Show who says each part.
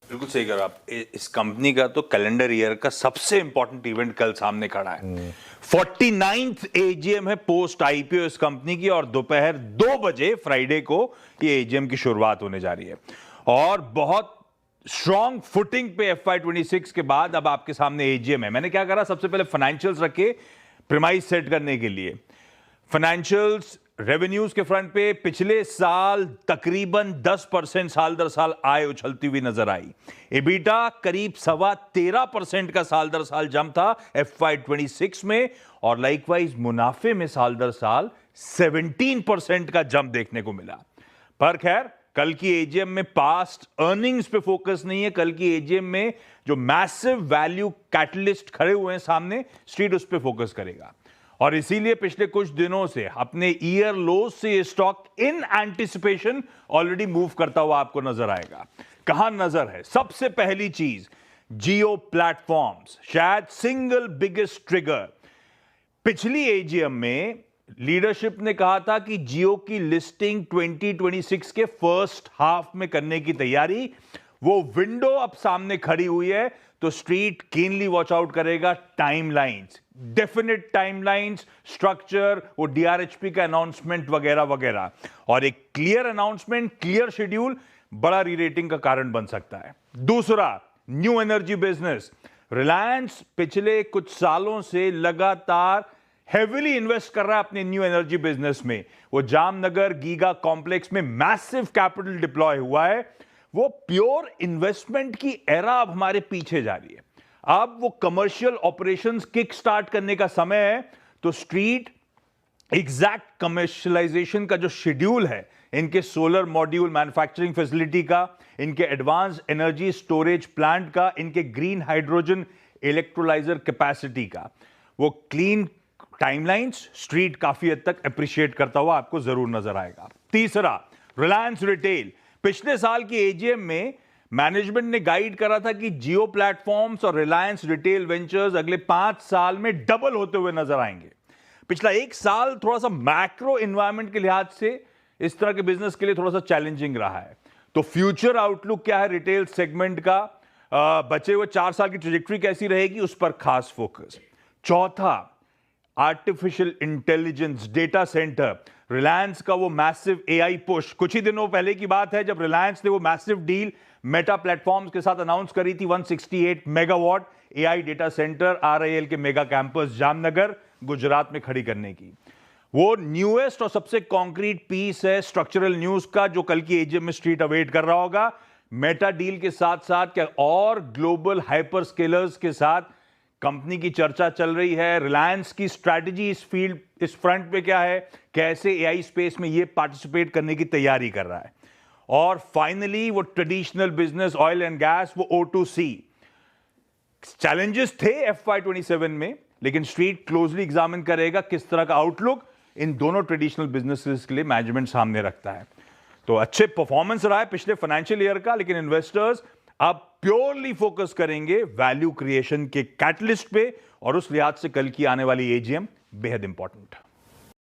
Speaker 1: बिल्कुल सही कहा आप। इस कंपनी का तो कैलेंडर ईयर का सबसे इंपॉर्टेंट इवेंट कल सामने खड़ा है। 49th एजीएम है पोस्ट आईपीओ इस कंपनी की, और दोपहर 2 बजे फ्राइडे को ये एजीएम की शुरुआत होने जा रही है। और बहुत स्ट्रॉन्ग फुटिंग पे FY26 के बाद अब आपके सामने एजीएम है। मैंने क्या करा, सबसे पहले फाइनेंशियल्स रखे प्रीमाइस सेट करने के लिए। फाइनेंशियल्स रेवेन्यूज के फ्रंट पे पिछले साल तकरीबन 10% साल दर साल आय उछलती हुई नजर आई। एबिटा करीब 13.25% का साल दर साल जंप था FY26 में, और लाइकवाइज मुनाफे में साल दर साल 17% का जंप देखने को मिला। पर खैर, कल की एजीएम में पास्ट अर्निंग्स पे फोकस नहीं है। कल की एजीएम में जो मैसिव वैल्यू कैटलिस्ट खड़े हुए हैं सामने, स्ट्रीट उस पे फोकस करेगा। और इसीलिए पिछले कुछ दिनों से अपने ईयर लो से ये stock in anticipation already move करता हुआ आपको नजर आएगा। कहां नजर है? सबसे पहली चीज, जियो प्लेटफॉर्म्स, शायद सिंगल बिगेस्ट ट्रिगर। पिछली एजीएम में लीडरशिप ने कहा था कि जियो की लिस्टिंग 2026 के फर्स्ट हाफ में करने की तैयारी, वो विंडो अब सामने खड़ी हुई है। तो स्ट्रीट कीनली वॉच आउट करेगा टाइमलाइंस, डेफिनेट टाइमलाइंस, स्ट्रक्चर, वो डीआरएचपी का अनाउंसमेंट वगैरह वगैरह। और एक क्लियर अनाउंसमेंट, क्लियर शेड्यूल बड़ा रीरेटिंग का कारण बन सकता है। दूसरा, न्यू एनर्जी बिजनेस। रिलायंस पिछले कुछ सालों से लगातार हेविली इन्वेस्ट कर रहा है अपने न्यू एनर्जी बिजनेस में। वो जामनगर गीगा कॉम्प्लेक्स में मैसिव कैपिटल डिप्लॉय हुआ है। वो प्योर इन्वेस्टमेंट की एरा अब हमारे पीछे जा रही है। अब वो कमर्शियल ऑपरेशंस किक स्टार्ट करने का समय है। तो स्ट्रीट एग्जैक्ट कमर्शियलाइजेशन का जो शेड्यूल है, इनके सोलर मॉड्यूल मैन्युफैक्चरिंग फैसिलिटी का, इनके एडवांस एनर्जी स्टोरेज प्लांट का, इनके ग्रीन हाइड्रोजन इलेक्ट्रोलाइजर कैपेसिटी का, वो क्लीन टाइमलाइंस स्ट्रीट काफी हद तक अप्रिशिएट करता हुआ आपको जरूर नजर आएगा। तीसरा, रिलायंस रिटेल। पिछले साल की एजीएम में मैनेजमेंट ने गाइड करा था कि जियो प्लेटफॉर्म्स और रिलायंस रिटेल वेंचर्स अगले 5 साल में डबल होते हुए नजर आएंगे। पिछला 1 साल थोड़ा सा मैक्रो एनवायरनमेंट के लिहाज से इस तरह के बिजनेस के लिए थोड़ा सा चैलेंजिंग रहा है। तो फ्यूचर आउटलुक क्या है रिटेल सेगमेंट का, बचे हुए 4 साल की ट्रेजेक्टरी कैसी रहेगी, उस पर खास फोकस। चौथा, artificial intelligence, data centre. Reliance का वो मैसिव एआई पुश, कुछ ही दिनों पहले की बात है जब रिलायंस ने वो मैसिव डील मेटा प्लेटफॉर्म्स के साथ अनाउंस करी थी, 168 megawatt AI data centre RIL के मेगा कैंपस जामनगर गुजरात में खड़ी करने की। वो न्यूएस्ट और सबसे कॉन्क्रीट पीस है स्ट्रक्चरल न्यूज का, जो कल की एजीएम में स्ट्रीट अवेट कर रहा होगा। मेटा डील के साथ साथ क्या और ग्लोबल हाइपर स्केलर्स के साथ कंपनी की चर्चा चल रही है। रिलायंस की स्ट्रैटेजी इस फील्ड, इस फ्रंट पे क्या है, कैसे एआई स्पेस में ये पार्टिसिपेट करने की तैयारी कर रहा है। और फाइनली वो traditional business oil and gas, वो O2C। चैलेंजेस थे FY27 में, लेकिन स्ट्रीट क्लोजली एग्जामिन करेगा किस तरह का आउटलुक इन दोनों ट्रेडिशनल बिजनेसेस के लिए मैनेजमेंट सामने रखता है। तो अच्छे परफॉर्मेंस रहा है पिछले फाइनेंशियल ईयर का, लेकिन इन्वेस्टर्स अब प्योरली फोकस करेंगे वैल्यू क्रिएशन के कैटलिस्ट पे, और उस लिहाज से कल की आने वाली एजीएम बेहद इंपॉर्टेंट है।